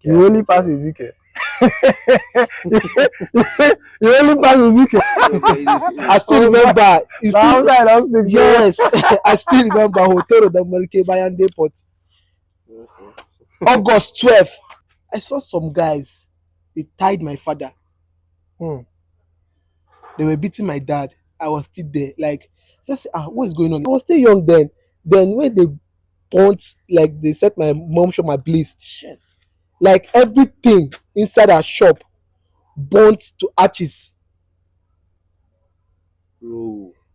You only pass Ezekiel. You only pass Ezekiel. I still remember. You see, Outside, I don't speak. yes, I still remember Hotel the Marike Bayan Depot. August 12th. I saw some guys. They tied my father. They were beating my dad. I was still there. Like, just what is going on? I was still young then. Then when they burnt, like they set my mom shop my bliss. Shit. Like everything inside our shop burnt to ashes.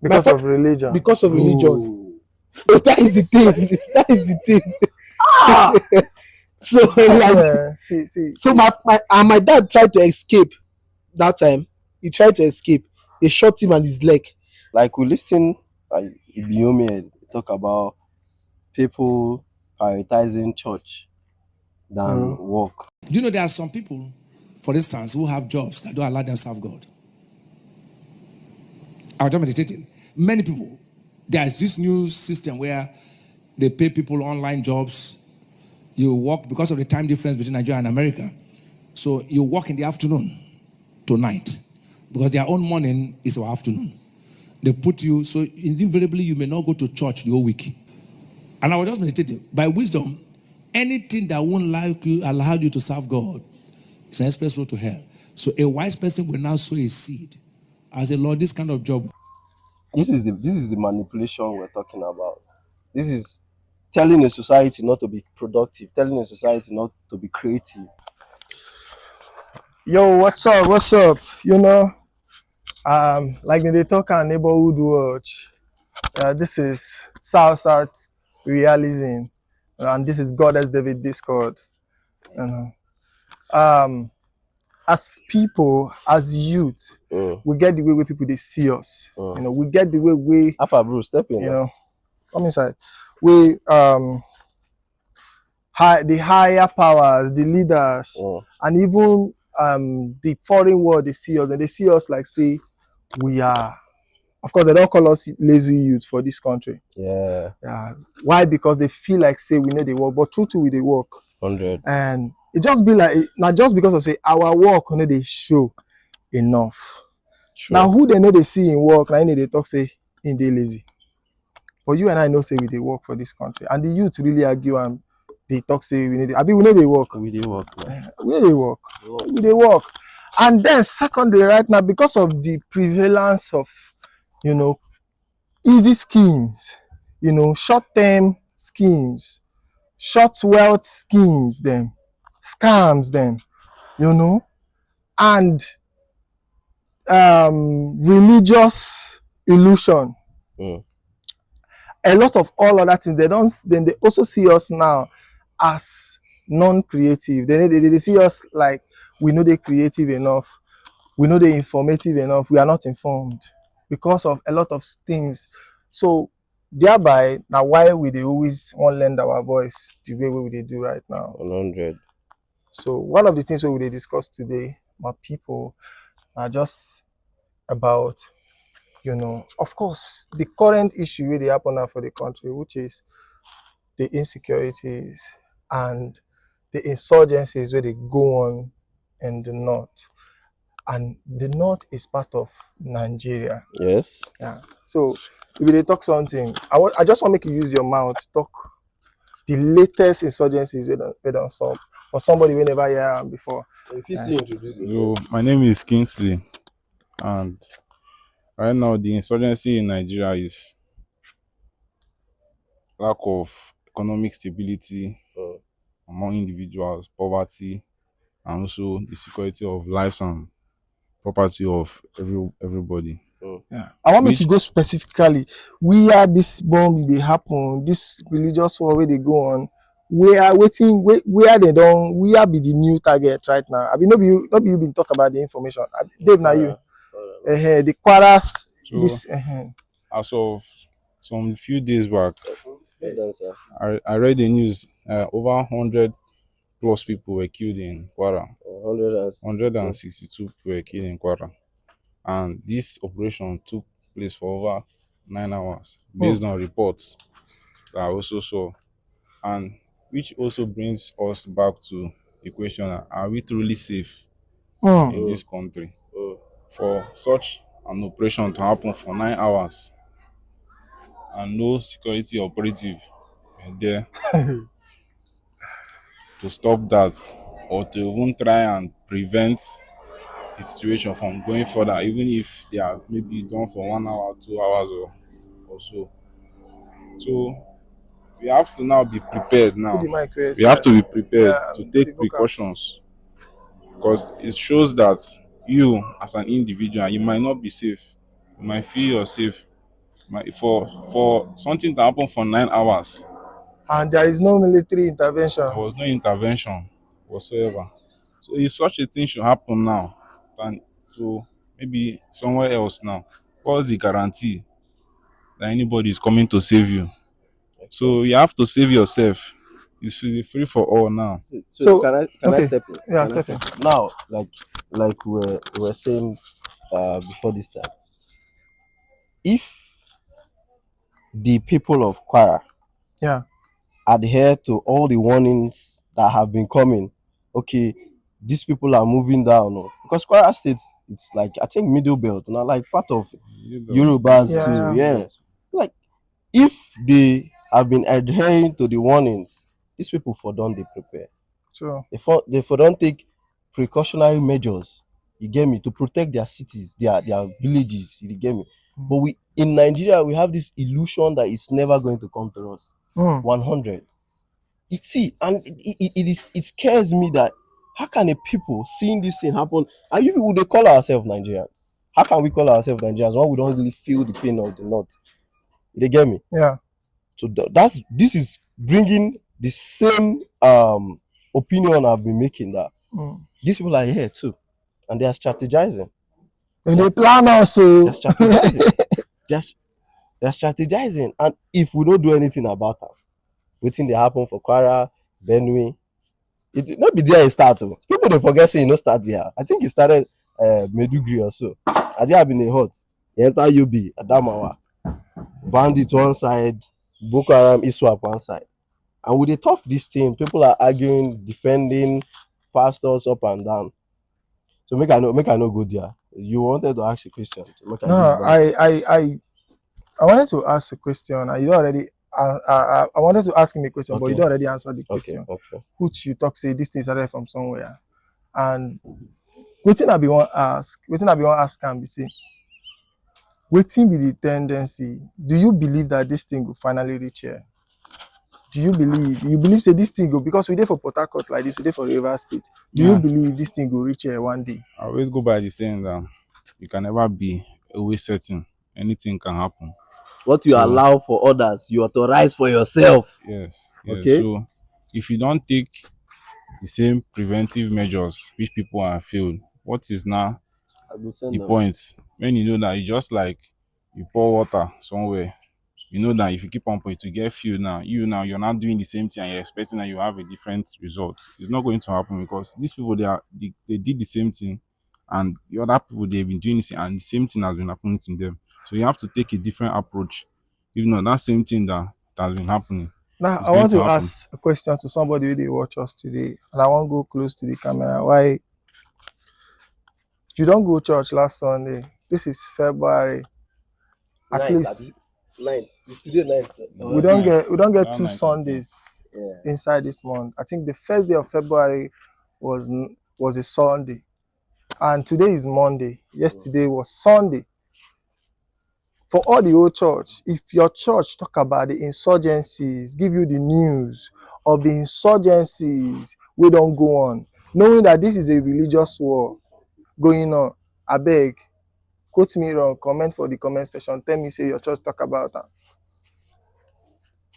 Because of religion. Because of religion. So that is the thing. That is the thing. So like, see. So my dad tried to escape that time. He tried to escape. They shot him on his leg. Like we listen, like Ibiomi talk about people prioritizing church than work. Do you know there are some people, for instance, who have jobs that don't allow them to serve God? I was just meditating. Many people, there's this new system where they pay people online jobs. You work because of the time difference between Nigeria and America. So you work in the afternoon to night because their own morning is our afternoon. They put you, so invariably you may not go to church the whole week. And I was just meditating. By wisdom, anything that won't allow you to serve God is an express road to hell. So a wise person will now sow a seed. I say, Lord, this kind of job. This is the manipulation we're talking about. This is telling a society not to be productive, telling a society not to be creative. Yo, what's up? What's up? You know, like they talk on neighborhood watch. This is South Side Realism, and this is Goddess David Discord. You know, as people, as youth, we get the way people they see us. You know, we get the way we. Alpha bro, step in. You know, come inside. We the higher powers, the leaders, and even the foreign world, they see us and they see us like say we are. Of course, they don't call us lazy youth for this country. Yeah. Why? Because they feel like say we know they work, but true to we they work. 100. And it just be like not just because of say our work, you know, they show enough. Sure. Now who they know they see in work, now they talk say in they lazy. But you and I know say we they work for this country, and the youth really argue and they talk say we need. I mean we know they work. We they work. We know they work. We they work. And then secondly, right now, because of the prevalence of, you know, easy schemes, you know, short-term schemes, short wealth schemes, them scams, them, you know, and religious illusion. A lot of all other things. Then they also see us now as non-creative. They see us like we know they're creative enough, we know they're informative enough, we are not informed because of a lot of things. So thereby, now why we they always want to lend our voice the way we they do right now. 100. So one of the things we will discuss today, my people, are just about, you know, of course, the current issue where they happen now for the country, which is the insecurities and the insurgencies where they go on in the north. And the north is part of Nigeria. Yes. Yeah. So if they talk something, I just want to make you use your mouth, talk the latest insurgencies we don't solve. For somebody we never hear before. If you still introduce yourself. So my name is Kingsley, and right now the insurgency in Nigeria is lack of economic stability among individuals, poverty, and also the security of lives and property of everybody. Yeah. I want me to go specifically where this bomb they happen, this religious war where they go on, where they don't, where be the new target right now. I mean, nobody you been talking about the information. Dave, now you, the quarters, so, this. As of some few days back, I read the news. Over 100 plus people were killed in Kwara. 162 people were killed in Kwara. And this operation took place for over 9 hours, based on reports that I also saw. And which also brings us back to the question: are we truly safe Mm. in this country for such an operation to happen for 9 hours and no security operative there to stop that, or to even try and prevent the situation from going further, even if they are maybe done for 1 hour, 2 hours, or so. So we have to now be prepared Put now. the mic where it's We have to be yeah, prepared to do the take vocal. precautions, because it shows that you as an individual, you might not be safe. You might feel you're safe. For something to happen for 9 hours, And there is no military intervention. there was no intervention whatsoever. So if such a thing should happen now, than to maybe somewhere else now, what's the guarantee that anybody is coming to save you? So you have to save yourself. It's free for all now. So, So, can I okay. step in? Yeah, Can I step in. step in? Now, like we were saying before this time, if the people of Kwara Yeah. adhere to all the warnings that have been coming, okay, these people are moving down, because Kwara State, it's like, I think, middle belt, not like part of Yorubas Yeah, too. yeah. Yeah, like, if they have been adhering to the warnings, these people for don't they prepare. True. They for don't take precautionary measures, you get me, to protect their cities, their villages, you get me. But we in Nigeria, we have this illusion that it's never going to come to us. 100. It scares me that how can a people seeing this thing happen, and you people, they call ourselves Nigerians. How can we call ourselves Nigerians when we don't really feel the pain of the north? They get me. Yeah. So this is bringing the same opinion I've been making, that these people are here too, and they are strategizing. And they plan also. They're strategizing. they're strategizing, and if we don't do anything about that, waiting they happen for Kwara, Benue, it not be there it start. People they forget saying no start there. I think it started Medugri or so. I think I've been a hot. You enter UB, Adamawa, Bandit one side, Boko Haram, Iswap one side. And when they talk this thing, people are arguing, defending pastors up and down. So make I know go there. You wanted to ask a question. No, I wanted to ask a question, and you already. I wanted to ask him a question, but you already answered the question. Okay. Which you talk say this thing started from somewhere, and waiting I be want ask can be say, waiting be the tendency. Do you believe that this thing will finally reach here? Do you believe say this thing go, because we dey for Port Harcourt like this, we dey for Rivers State. Do you believe this thing will reach here one day? I always go by the saying that you can never be always certain. Anything can happen. What you allow for others, you authorize for yourself. Yes. Okay. So if you don't take the same preventive measures which people have failed, what is now the point? When you know that it's just like you pour water somewhere, you know that if you keep on pouring to get filled now, you're not doing the same thing and you're expecting that you have a different result. It's not going to happen, because these people they did the same thing, and the other people they've been doing this, and the same thing has been happening to them. So you have to take a different approach. If not, that same thing that has been happening. Now I want to ask a question to somebody who they watch us today, and I want to go close to the camera. Why you don't go church last Sunday? This is February. At least 9th. It's today 9th. we don't get 2 Sundays inside this month. I think the first day of February was a Sunday, and today is Monday. Yesterday was Sunday. For all the old church, if your church talk about the insurgencies, give you the news of the insurgencies, we don't go on, knowing that this is a religious war going on, I beg, quote me wrong, comment for the comment section, tell me say your church talk about that.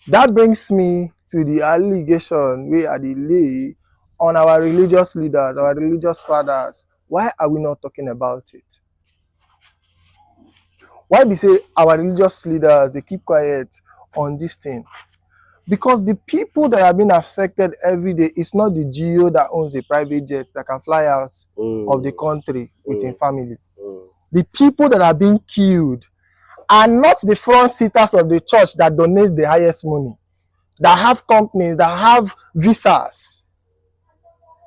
That brings me to the allegation we are the lay on our religious leaders, our religious fathers. Why are we not talking about it? Why we say our religious leaders, they keep quiet on this thing? Because the people that are being affected every day, it's not the GEO that owns a private jet that can fly out of the country with his family. The people that are being killed are not the front sitters of the church that donate the highest money, that have companies, that have visas.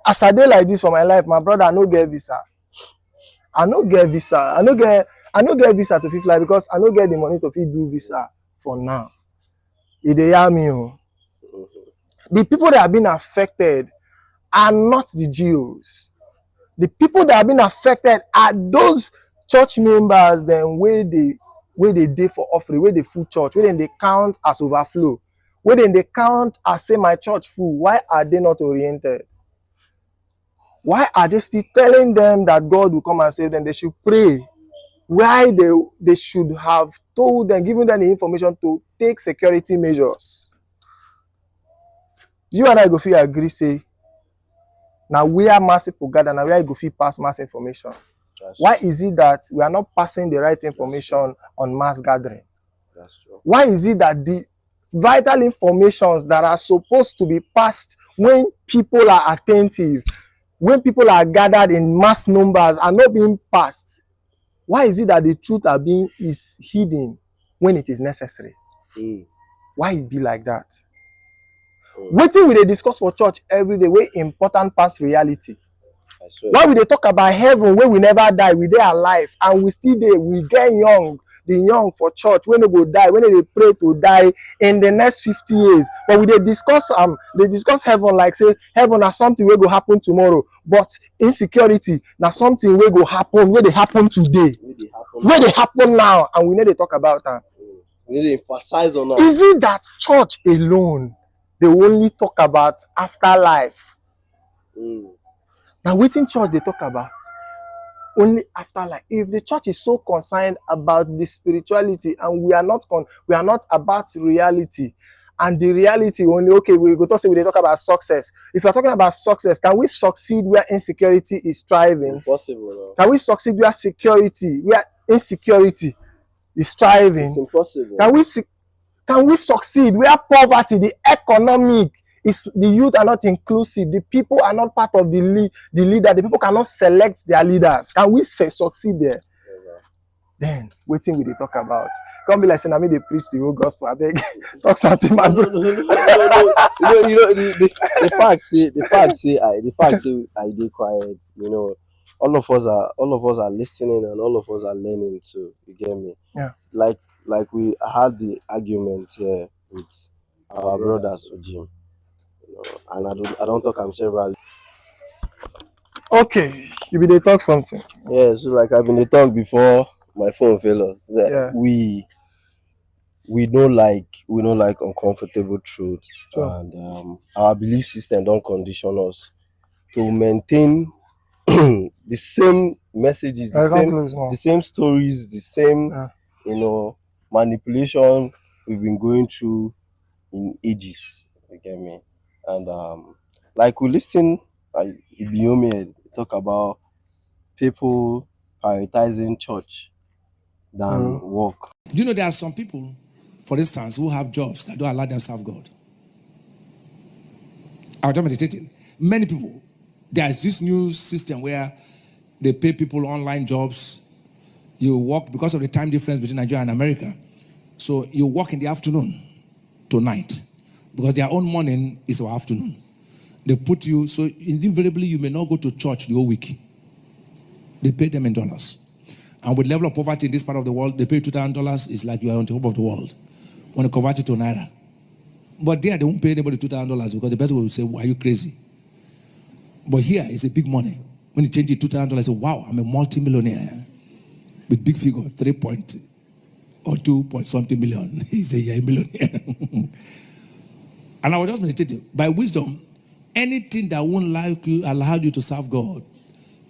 as I dey like this for my life, my brother, I no get visa. I no get visa. I no get visa to fit fly because I no get the money to fit do visa for now. E dey hear me o. The people that have been affected are not the GOs. The people that have been affected are those church members then where they dey for offering, where they full church, where they count as overflow, where they count as say my church full. Why are they not oriented? Why are they still telling them that God will come and save them? They should pray. Why they should have told them, given them the information to take security measures. You and I go fit agree say now where mass people gather, now where you go fit pass mass information. Why is it that we are not passing the right information on mass gathering? That's true. Why is it that the vital informations that are supposed to be passed when people are attentive, when people are gathered in mass numbers, are not being passed? Why is it that the truth is hidden when it is necessary? Why it be like that? Wetin we dey discuss for church every day wey important pass reality? Why we dey talk about heaven wey we never die, we dey alive and we still dey, we get young, the young for church wey no go die, wey no dey pray to die in the next 50 years. But we dey discuss heaven like say heaven na something wey go happen tomorrow, but insecurity na something wey go happen, wey dey happen today, wey dey happen now, and we no dey talk about am. We need to emphasize on that. Is it that church alone they only talk about afterlife? Now wetin church they talk about? Only afterlife. If the church is so concerned about the spirituality and we are not about reality, and the reality only, okay, we go to say we talk about success. If you're talking about success, can we succeed where insecurity is thriving? Impossible. Can we succeed where insecurity is thriving? It's impossible. Can we succeed where poverty, the economic, is the youth are not inclusive, the people are not part of the leader, the people cannot select their leaders? Can we succeed there? Then wetin we dey talk about? Come be like say na me dey preach the whole gospel. I beg, talk something, man. No. The fact say I dey quiet. You know, all of us are listening and all of us are learning too. You get me? Yeah. Like we had the argument here with our brothers for gym. You know, and I don't talk. I'm several. Okay, you be dey talk something. Yeah, so like I've been dey talk before my phone fail us. Yeah. We don't like uncomfortable truth. Sure. And our belief system don't condition us to maintain the same messages, the same stories, the same manipulation we've been going through in ages. You get me? And like we listen, like Ibiomi talk about people prioritizing church than work. Do you know there are some people, for instance, who have jobs that don't allow them to serve God? I was just meditating. Many people, there's this new system where they pay people online jobs. You work because of the time difference between Nigeria and America. So you work in the afternoon to night because their own morning is our afternoon. They put you, so invariably you may not go to church the whole week. They pay them in dollars. And with the level of poverty in this part of the world, they pay $2,000. It's like you are on top of the world. When you convert it to Naira. But there, they won't pay anybody $2,000 because the person will say, "Why are you crazy?" But here, it's a big money. When you change it to $2,000, say, "Wow, I'm a multi-millionaire." With big figure, 3 point or 2 point something million. He say, "You're a millionaire." And I was just meditating. By wisdom, anything that won't allow you to serve God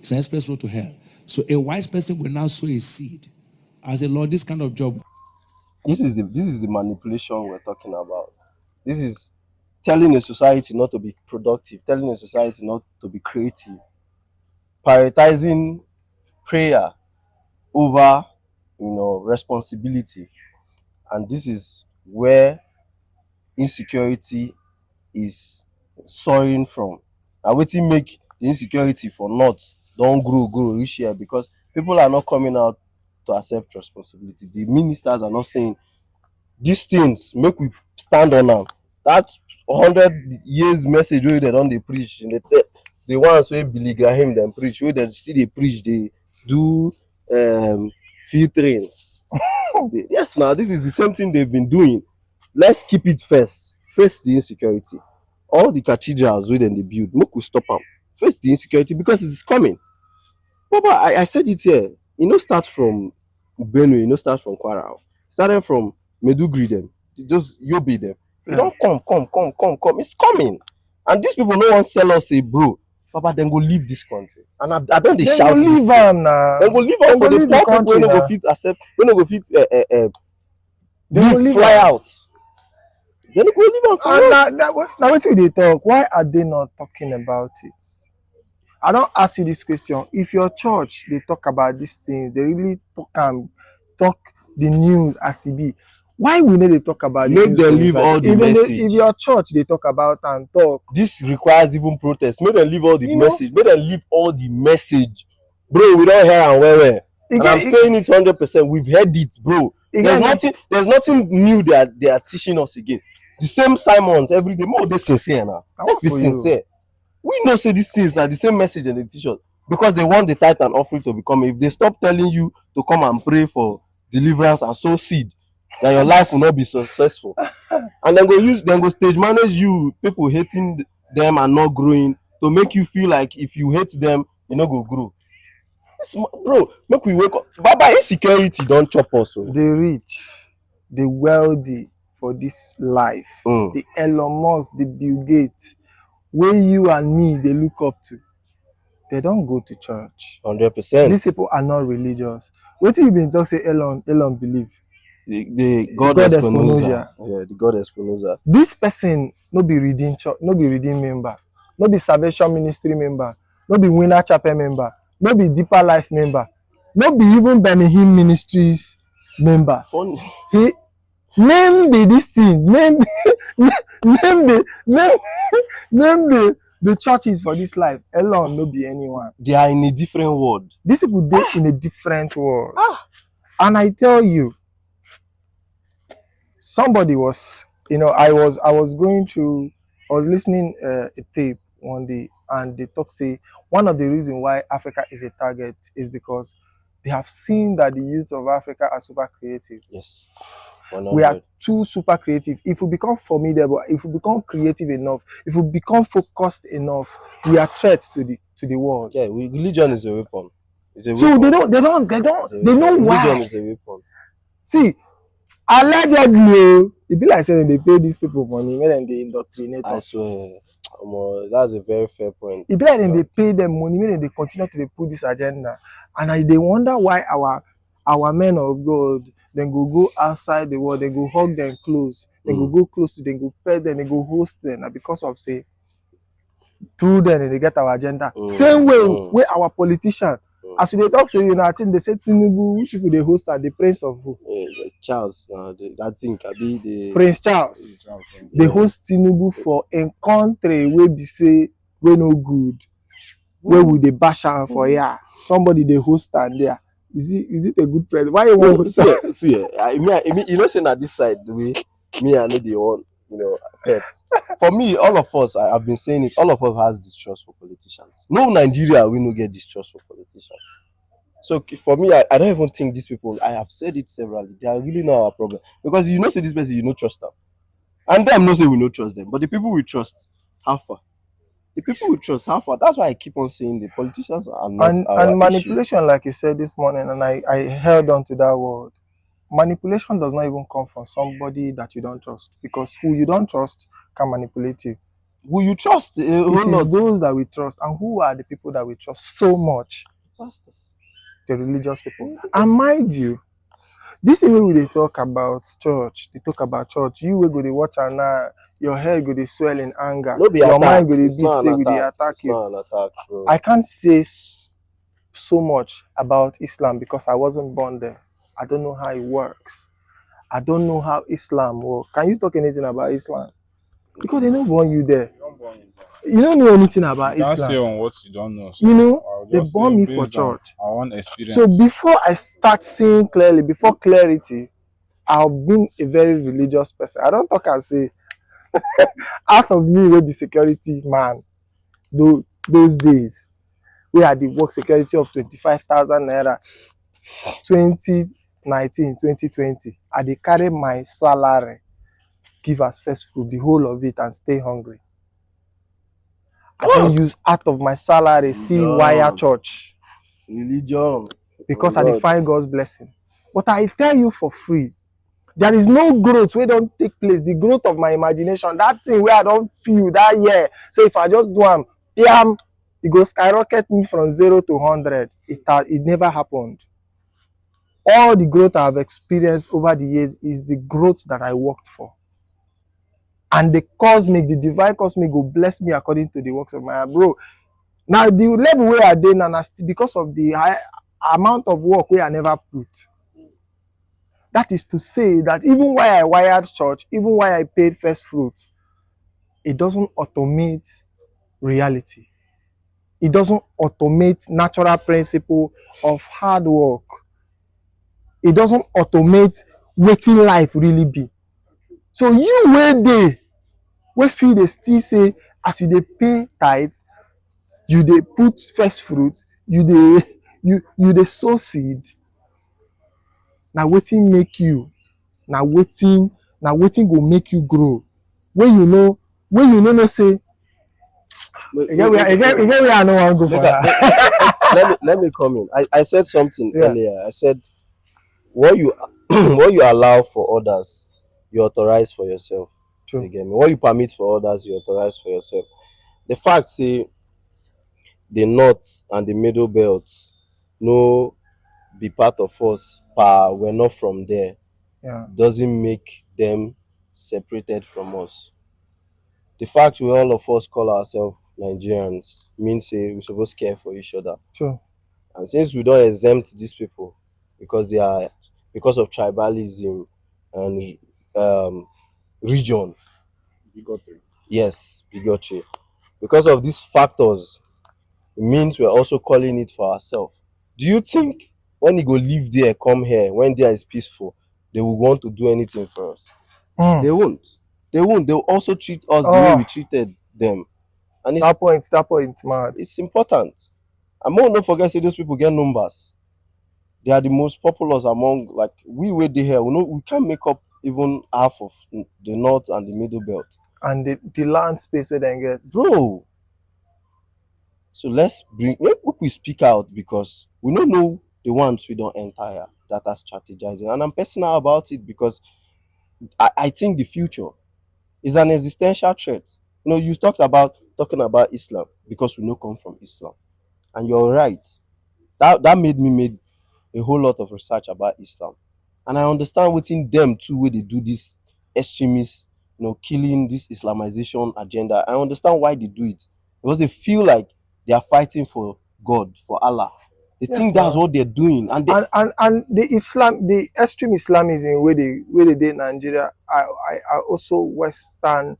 is an express road to hell. So a wise person will now sow a seed. I say, "Lord, this kind of job." This is the manipulation we're talking about. This is telling a society not to be productive, telling a society not to be creative, prioritizing prayer over, responsibility. And this is where insecurity is soaring from. And wetin make the insecurity for north don't grow reach here because people are not coming out to accept responsibility. The ministers are not saying these things make we stand on them. That 100 years message wey they don dey preach in the the ones wey Billy Graham dem preach, wey dem still dey preach, dey do filtering. Yes, now this is the same thing they've been doing. Let's keep it first. Face the insecurity. All the cathedrals wey dem dey build, make we stop am. Face the insecurity because it is coming. Papa, I said it here. You know, start from Benue, you know, start from Kwara. Starting from Meduguri them, just Yobe them. You don't come. It's coming. And these people no one sell us a bro. Papa, then go leave this country. And I don't they shout this leave them now. Then go leave them for the poor people. We no go fit accept. We no go fit fly out. Then go leave them for now what will they talk? Why are they not talking about it? I don't ask you this question. If your church they talk about these things, they really talk the news as it be. Why we need to talk about it? Make them leave all the message. If your church they talk about and talk, this requires even protest. Make them leave all the message. Make them leave all the message, bro. We don't hear and where. And I'm saying it 100%. We've heard it, bro. There's nothing new that they are teaching us again. The same sermons every day. More they sincere now. Let's be sincere. We know say these things like the same message and they teach us because they want the tithe and offering to become. If they stop telling you to come and pray for deliverance and sow seed, that your life will not be successful, and then go stage manage you, people hating them and not growing, to make you feel like if you hate them, you not go grow. Bro, make we wake up. Baba, insecurity don't chop us. The rich, the wealthy for this life, the Elon Musk, the Bill Gates, where you and me they look up to, they don't go to church. 100%. These people are not religious. What you been talking? Say Elon believe the God Espinoza. Yeah, the God Espinoza. This person no be redeemed church, no be redeemed member, no be Salvation Ministry member, no be Winner Chapel member, no be Deeper Life member, no be even Benihim Ministries member. Funny. He name this thing, name the churches for this life. Elon no be anyone. They are in a different world. These people they in a different world. And I tell you, somebody was, I was listening a tape one day, and they say one of the reasons why Africa is a target is because they have seen that the youth of Africa are super creative. Yes. 100. We are too super creative. If we become formidable, if we become creative enough, if we become focused enough, we are threats to the world. Yeah, religion is a weapon. So they know why. Religion is a weapon. See, allegedly, it be like saying they pay these people money, when they indoctrinate us. I swear. That's a very fair point. It be like they pay them money, when they continue to put this agenda, and they wonder why our men of God then go outside the world, they go hug them close, they go close to them, go pet them, they go host them, and because of say through them and they get our agenda. Same way where our politician. As they talk to you now, I think they say Tinubu, which people they host are the Prince of who? Charles, that thing can be the Prince Charles. They host Tinubu for a country where we say we no good. Where would they bash am for somebody they host and there. Is it a good president? Why you want to see? I mean, you know, saying that this side, the way me and the one, pets. For me, all of us, I've been saying it, all of us has distrust for politicians. No Nigeria, we no get distrust for politicians. So for me, I don't even think these people, I have said it severally, they are really not our problem. Because you know, say this person, you don't trust them. And them no say we don't trust them. But the people we trust, how far? The people we trust, how far? That's why I keep on saying the politicians are not our and manipulation, issue. Like you said this morning, and I held on to that word. Manipulation does not even come from somebody that you don't trust, because who you don't trust can manipulate you. Who you trust? It is those that we trust. And who are the people that we trust so much? Pastors. The religious people. And mind you, this is where they talk about church. They talk about church. You will go to watch and now your head go to swell in anger. Your mind go to beat, say with the attack you. Not an attack, bro. I can't say so much about Islam because I wasn't born there. I don't know how it works. I don't know how Islam works. Can you talk anything about Islam? Because they don't born you there. You don't know anything about Islam. You can't say on what you don't know. So they born me for church. I want experience. So before I start seeing clearly, before clarity, I've been a very religious person. I don't talk and say, half of me will be security man. those days we had the work security of 25,000 naira 2019 2020. I dey carry my salary give as first fruit the whole of it and stay hungry. I don use out of my salary still wire church Religion. because I dey find God's blessing. But I tell you for free, there is no growth wey don take place. The growth of my imagination, that thing wey I don feel that year, say if I just do am, bam, e go skyrocket me from 0 to 100. It never happened. All the growth I have experienced over the years is the growth that I worked for. And the cosmic, the divine cosmic go bless me according to the works of my hand. Bro, now the level where I dey now, because of the high amount of work where I never put. That is to say that even while I wired church, even while I paid first fruit, it doesn't automate reality. It doesn't automate natural principle of hard work. It doesn't automate wetin life really be. So you wey dey, wey fit dey still say as you dey pay tithe, you dey put first fruit, you dey sow seed. Na wetin make you, na wetin go make you grow. When you know say again where I no wan go for that. Let me come in. I said something earlier. I said what you what you allow for others, you authorize for yourself. True. You get me? What you permit for others, you authorize for yourself. The fact say the north and the middle belt no be part of us, we're not from there, doesn't make them separated from us. The fact we all of us call ourselves Nigerians means we're supposed to care for each other. True. And since we don't exempt these people because of tribalism and region, bigotry. Yes, bigotry. Because of these factors, it means we're also calling it for ourselves. Do you think when you go live there, come here, when there is peaceful, they will want to do anything for us? They won't. They'll also treat us the way we treated them. And that point, man. It's important. And more don't forget, say those people get numbers. They are the most populous among, like, we were here. We can't make up even half of the north and the middle belt. And the land space where they get. Bro. So let we speak out, because we don't know the ones we don't enter that are strategizing. And I'm personal about it because I think the future is an existential threat. You talking about Islam because we know come from Islam. And you're right. That made me make a whole lot of research about Islam. And I understand within them too where they do this extremist, killing, this Islamization agenda. I understand why they do it. Because they feel like they are fighting for God, for Allah. They think that's what they're doing. And the extreme Islamism where they did in Nigeria are also Western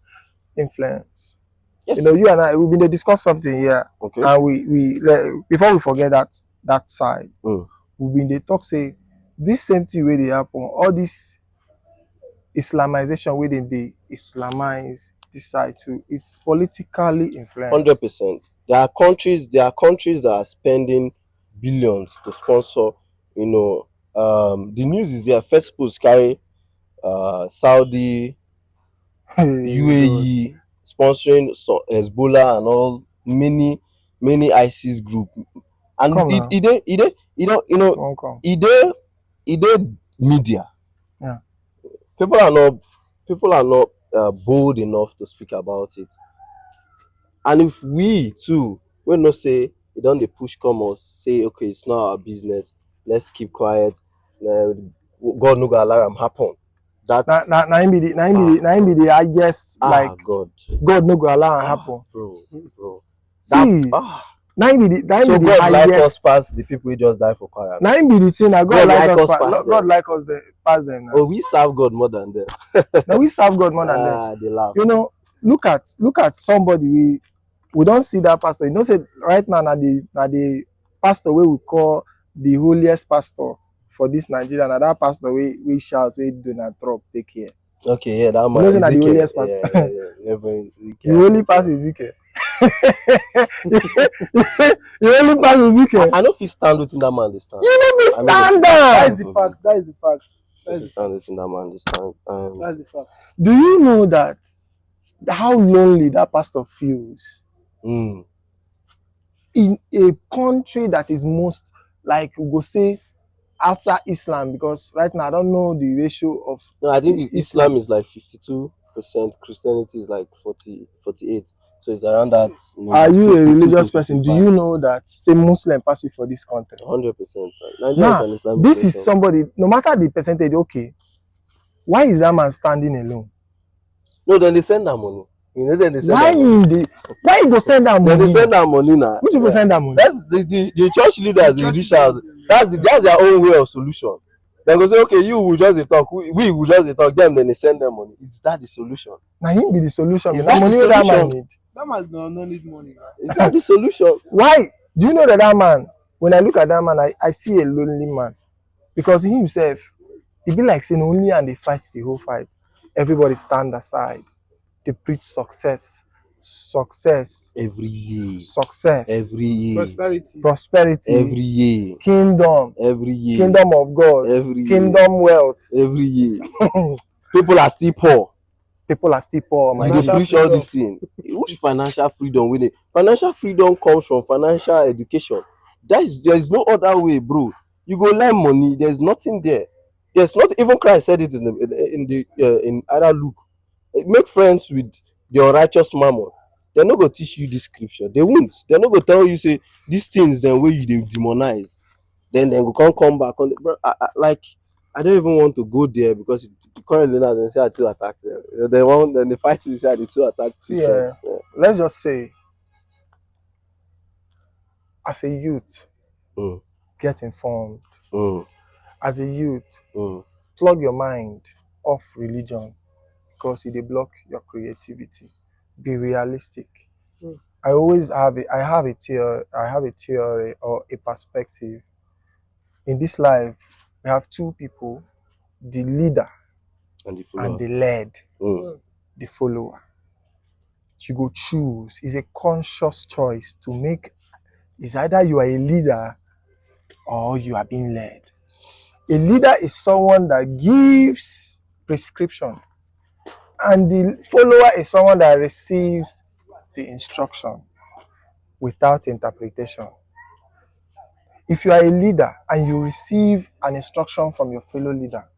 influence. Yes. You and I, we've been discuss something here. Okay. And we before we forget that side, we've been they talk say this same thing where they happen, all this Islamization where they Islamize this side too, is politically influenced. 100%. There are countries that are spending billions to sponsor, the news is there. First post carry Saudi, UAE sponsoring Hezbollah and all many ISIS group. And media. Yeah. People are not bold enough to speak about it. And if we too, we not say it don't they push commerce, say okay, it's not our business, let's keep quiet. God no go allow them happen. That I guess like God no go allow it happen. Bro. See, so God like us past the people who just die for Quran. Now be the thing that God like us past. God like us past them. Now. Oh, we serve God more than them. Now we serve God more than them. They laugh. Look at somebody we don't see that pastor. You know, say right now the pastor we call the holiest pastor for this Nigeria. Now that pastor we shout we Donald Trump take care. Okay, yeah, that man. The holiest pastor. Yeah. The holy pastor is Ezekiel. You only pass with weekend. I know if he stand within that man, they stand. You need to I know stand That up. is the fact. That is the fact. That If is he the stand fact. within that man, they stand. That's the fact. Do you know that how lonely that pastor feels Mm. in a country that is most, like we go say, after Islam? Because right now I don't know the ratio of No, I think Islam is like 52%, Christianity is like 48. So it's around that. Are you a 52 to religious person? Do 55. you know that say Muslim pass you for this country? 100%. Nigeria Now, is an Islamic this nation. is somebody, no matter the percentage, okay, why is that man standing alone? No, then they send that money. You know, then they send Why that money. why you go send that Then money? they send that money now. Which people send that money? That's the church leaders, they reach out. That's their own way of solution. They go say, okay, you will just dey talk, we will just dey talk, them then they send them money. Is that the solution? Now him be the solution. Is Is that that money the that man solution? need? That man no need money. Is that the solution? Why? Do you know that man, when I look at that man, I see a lonely man. Because he himself, he be like saying only and they fight the whole fight. Everybody stand aside. They preach success. Every year. Success. Every year. Prosperity. Every year. Kingdom. Every year. Kingdom of God. Every year. Kingdom wealth. Every year. People are still poor. People are still poor. You dey preach all these things. Which financial freedom we need? Financial freedom comes from financial education. There is no other way, bro. You go learn money. There's nothing there. There's not even Christ said it in either Luke. Make friends with the unrighteous mammon. They're not gonna teach you this scripture. They won't. They're not gonna tell you say these things then where you they demonize. Then we can't come back on the bro. I don't even want to go there because the current leaders then say I to attack them. Then they fight me say I to attack Christians. Yeah. Let's just say, as a youth, get informed. As a youth, plug your mind off religion because it dey block your creativity. Be realistic. I have a theory or a perspective. In this life, we have two people, the leader and the led, the follower. You go choose. It's a conscious choice to make. It's either you are a leader or you are being led. A leader is someone that gives prescription, and the follower is someone that receives the instruction without interpretation. If you are a leader and you receive an instruction from your fellow leader,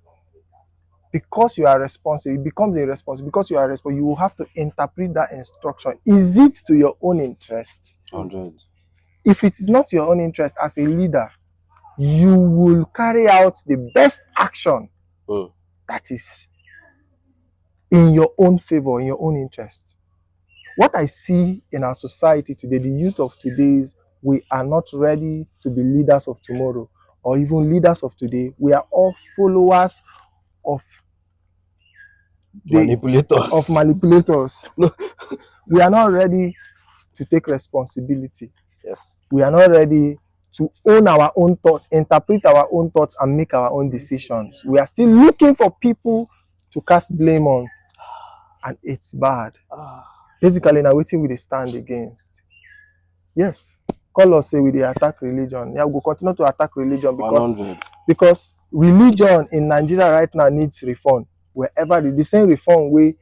because you are responsible, it becomes a responsibility. Because you are responsible, you will have to interpret that instruction. Is it to your own interest? 100. If it is not your own interest as a leader, you will carry out the best action that is in your own favor, in your own interest. What I see in our society today, the youth of today's, we are not ready to be leaders of tomorrow or even leaders of today. We are all followers of manipulators. No. We are not ready to take responsibility. Yes. We are not ready to own our own thoughts, interpret our own thoughts, and make our own decisions. We are still looking for people to cast blame on, and it's bad. Basically, now waiting we dey stand against. Yes, call us say we dey attack religion. Yeah, we will continue to attack religion because religion in Nigeria right now needs reform. Wherever the same reform we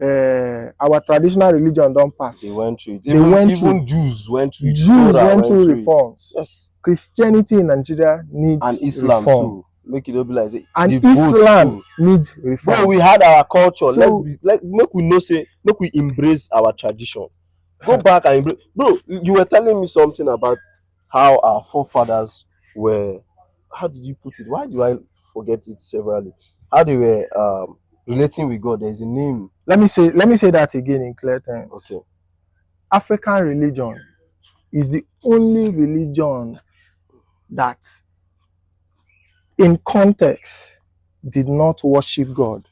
our traditional religion don't pass. They went through it. Even Jews went through it. Jews went through reforms. Yes. Christianity in Nigeria needs and Islam reform. too. Make it not be like and Islam needs reform. Bro, we had our culture. So, Make we embrace our tradition. Go back and embrace. Bro, you were telling me something about how our forefathers were. How did you put it? Why do I forget it severally? How they were relating with God. There's a name. Let me say that again in clear terms. Okay. African religion is the only religion that in context did not worship God.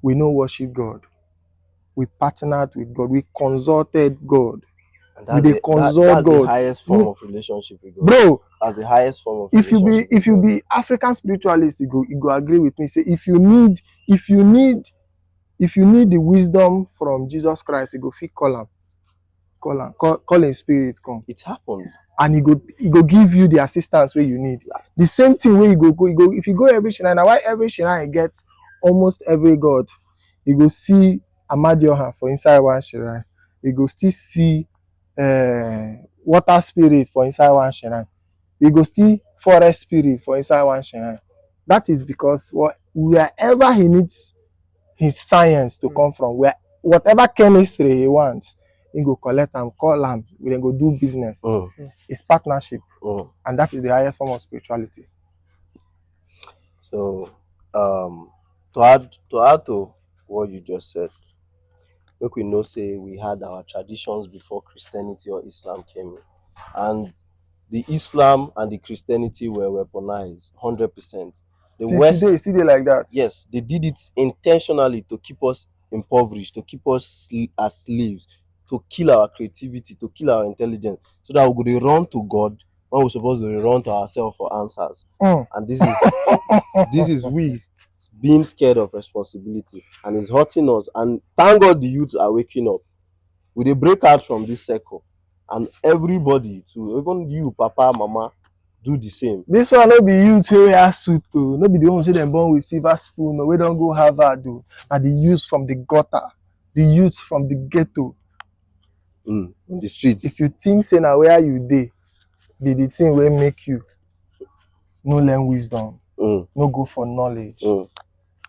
We no worship God. We partnered with God. We consulted God. And that's the highest form of relationship with God. Bro, that's the highest form of if you be African spiritualist, you go agree with me. Say if you need if you need the wisdom from Jesus Christ, you go fit call him spirit come. It happened. And he go give you the assistance where you need. The same thing where you go if you go every shrine. Now why every shrine get almost every god, you go see Amadioha for inside one shrine. You go still see water spirit for inside one shrine. You go still forest spirit for inside one shrine. That is because wherever he needs his science to come from, whatever chemistry he wants, he go collect and call him. We then go do business. It's partnership, and that is the highest form of spirituality. So, to add to what you just said, make we know say we had our traditions before Christianity or Islam came in, and the Islam and the Christianity were weaponized 100%. The West today, see they like that. Yes, they did it intentionally to keep us impoverished, to keep us as slaves, to kill our creativity, to kill our intelligence, so that we could run to God when we're supposed to run to ourselves for answers. And this is we being scared of responsibility, and it's hurting us. And thank God the youths are waking up. We dey break out from this circle, and everybody, to even you, Papa, Mama, do the same. This one no be youth wey wear suit o, no be the one say dem born with silver spoon o, wey don go Harvard o. Na the youth from the gutter, the youth from the ghetto. The streets. If you think say na where you dey be the thing wey make you no learn wisdom, no go for knowledge,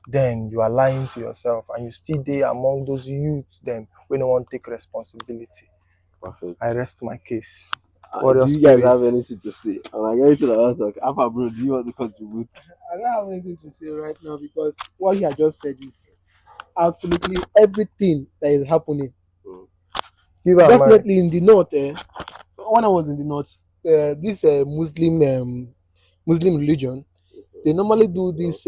then you are lying to yourself, and you still dey among those youths dem wey no wan take responsibility. Perfect. I rest my case. Do you guys have anything to say? Am I getting to the talk? Alpha bro, do you want to contribute? I don't have anything to say right now because what he had just said is absolutely everything that is happening. Definitely in the north. When I was in the north, this Muslim religion, they normally do this.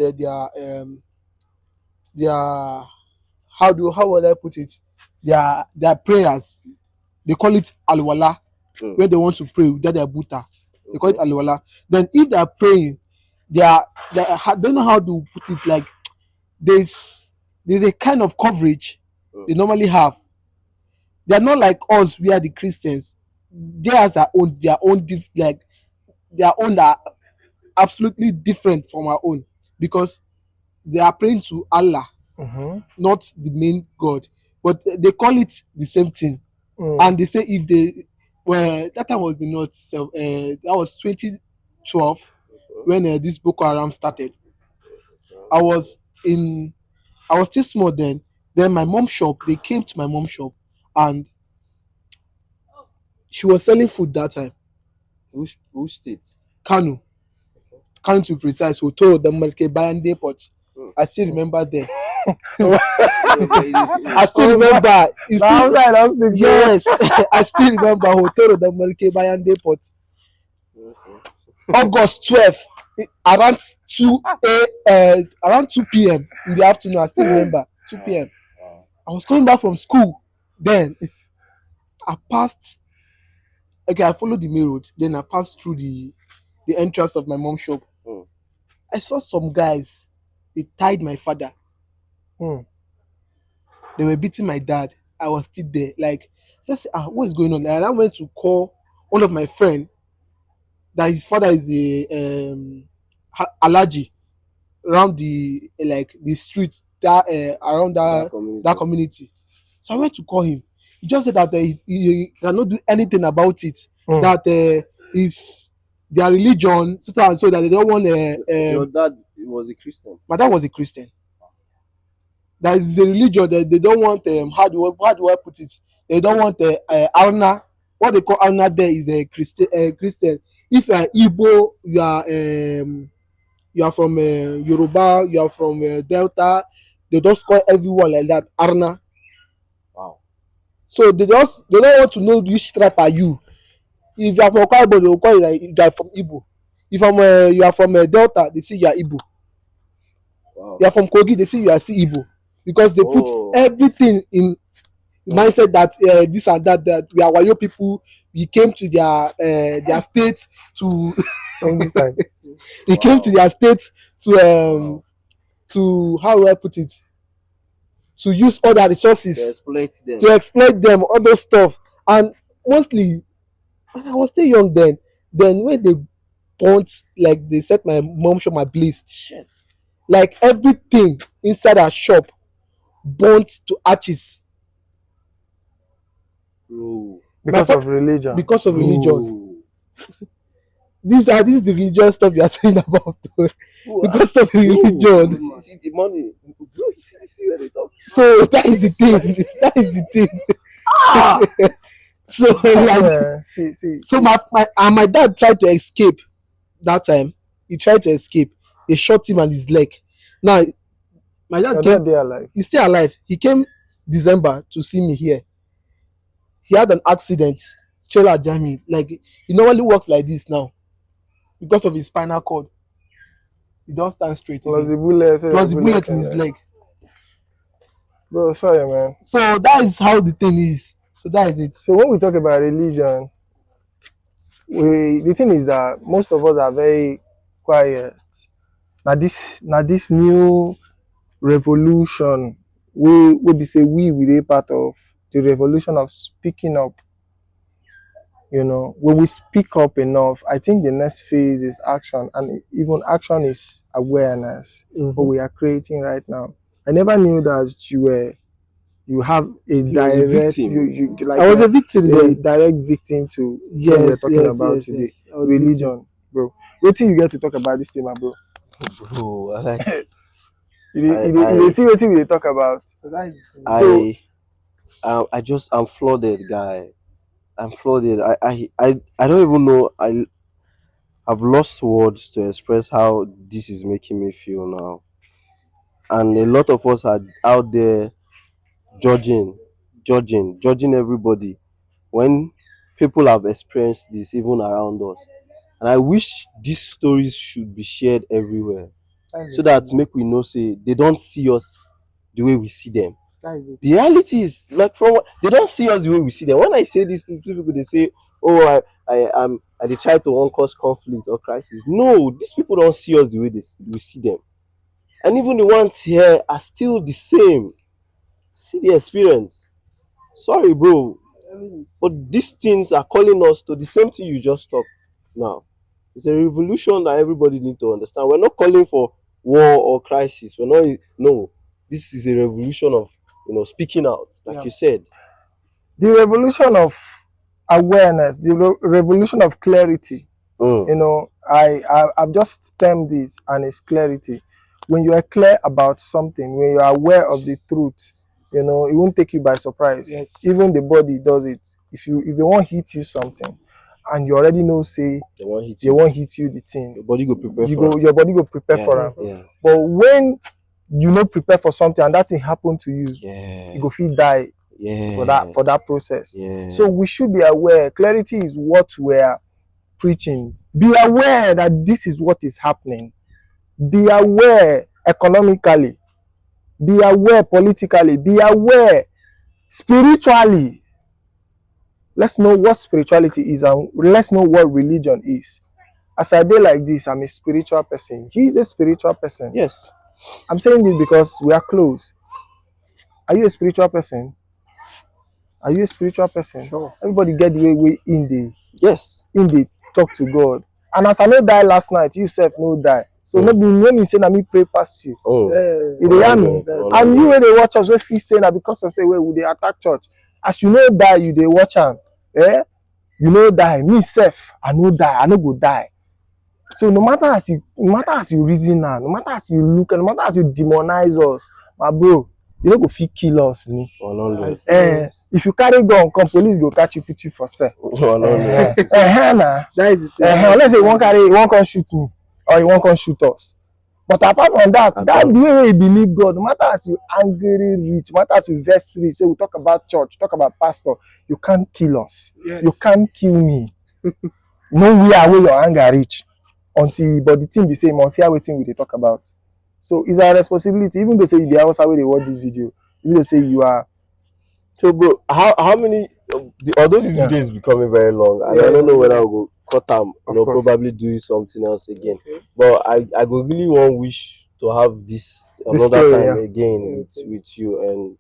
How would I put it? Their prayers. They call it alwala. When they want to pray without their buta, they call it alwala. Then if they are praying, they don't know how to put it. Like there's a kind of coverage they normally have. They are not like us. We are the Christians. They have their own are absolutely different from our own because they are praying to Allah, not the main God, but they call it the same thing. And they say if they that time was the north, so that was 2012 when this Boko Haram started. I was still small then. Then my mom shop, they came to my mom shop and she was selling food that time. Which state? Kano to be precise. Hotoro the Marke Bayan Depot. I still remember them. I still remember. Yes, I still remember Hotoro the Marke Bayan Depot. August 12th, around 2 p.m. in the afternoon. I still remember 2 p.m. I was coming back from school. Then I passed. Okay, I followed the main road. Then I passed through the entrance of my mom's shop. I saw some guys. They tied my father. They were beating my dad. I was still there. Like, just what is going on? And I went to call one of my friends that his father is a allergy around the street around that community. So I went to call him. He just said that he cannot do anything about it. That is their religion, so that they don't want. Your dad was a Christian. My dad was a Christian. That is a religion that they don't want. How do I put it? They don't want Arna. What they call Arna there is a Christian. If you are Igbo, you are from Yoruba, you are from Delta. They just call everyone like that Arna. Wow. So they don't want to know which tribe are you. If you are from Igbo, they will call you like you are from Igbo. If you are from Delta, they say you are Igbo. Wow. You are from Kogi, they say you are still Igbo. Because they put everything in the mindset that this and that we are Wayo people. We came to their state to we came to their state to how do I put it? to use all their resources to exploit them, all those stuff. And mostly, when I was still young then when they burnt, like they set my mom shop ablaze, shit, like everything inside her shop burnt to ashes. Because of religion. Because of religion. This is the religious stuff you are saying about. Because of religion. See the money. Bro, you see where they talk. So that is the thing. That is the thing. So like, see. so my dad tried to escape that time. He tried to escape. They shot him on his leg. Now my dad came. They alive. He's still alive. He came December to see me here. He had an accident, trailer jamming. Like, he normally walks like this now because of his spinal cord. He don't stand straight. Plus the bullet. Plus the bullet in his leg. Bro, sorry, man. So that is how the thing is. So that is it. So when we talk about religion, the thing is that most of us are very quiet. Now this new revolution, we be say we a part of the revolution of speaking up. You know, when we speak up enough, I think the next phase is action, and even action is awareness. What we are creating right now. I never knew that you have a direct you like I was a victim then. direct victim to what we're talking about today. Religion, bro. Wait till you get to talk about this thing, bro. Bro, I like you see what we talk about. So that is I'm flooded, guy. I'm flooded. I don't even know. I've lost words to express how this is making me feel now. And a lot of us are out there judging everybody when people have experienced this even around us. And I wish these stories should be shared everywhere so that make we know say they don't see us the way we see them. The reality is, like, they don't see us the way we see them. When I say this to people, they say, "Oh, they try to cause conflict or crisis." No, these people don't see us the way we see them, and even the ones here are still the same. See the experience. Sorry, bro, but these things are calling us to the same thing you just talked. Now, it's a revolution that everybody need to understand. We're not calling for war or crisis. We're not. No, this is a revolution of speaking out, like you said. The revolution of awareness, the revolution of clarity. You know, I've just termed this, and it's clarity. When you are clear about something, when you are aware of the truth, it won't take you by surprise. Yes. Even the body does it. If they want to hit you something, and you already know, say they won't hit you the thing, your body go prepare your body go prepare for it. Yeah. But when you not prepare for something and that thing happen to you, you go feel die for that process. So we should be aware. Clarity is what we're preaching. Be aware that this is what is happening. Be aware economically. Be aware politically. Be aware spiritually. Let's know what spirituality is, and let's know what religion is. As I do like this, I'm a spiritual person. He's a spiritual person. Yes. I'm saying this because we are close. Are you a spiritual person? Are you a spiritual person? Sure. Everybody get the way in the talk to God. And as I no die last night, you self no die. So maybe when you say that me pray past you. You dey hear me? And you when they watch us, we feel saying that because I say we they attack church. As you know die, you they watch am. You know die. Me self, I no die. I no go die. So no matter as you reason now, no matter as you look, and no matter as you demonize us, my bro, you don't go fit kill us. If you carry gun, come police go catch you, put you for sale. That is the thing. Unless they won't come shoot me, or you won't come shoot us. But apart from that, that the way you believe God, no matter as you angry rich, no matter as you vex rich, say we talk about church, talk about pastor, you can't kill us. Yes. You can't kill me. Nowhere where your anger reach. But the thing be saying, must hear what we they talk about. So it's our responsibility, even though say you be outside where they watch this video, even though say you are. So, bro, how many? Although this video is becoming very long, and I don't know whether I'll go cut them, probably do something else again. But I go really want wish to have this This another story, time yeah. again with you, and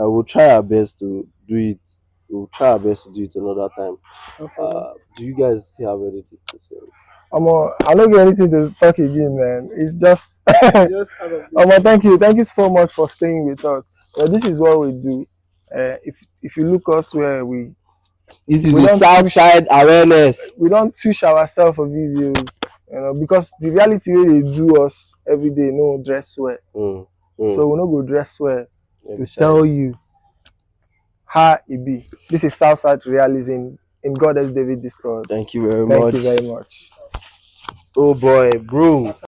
I will try our best to do it. We'll try our best to do it another time. Do you guys still have anything to say? I don't get anything to talk again, man. It's just Just out of this. thank you so much for staying with us. This is what we do. If you look us where This is we the don't South push- Side Awareness. we don't tush ourselves for videos, because the reality wey they do us every day, no dress well. So we no go dress well to tell you how it be. This is South Side Realism in Goddess David Discord. Thank you very Thank much. you very much. Oh boy, bro.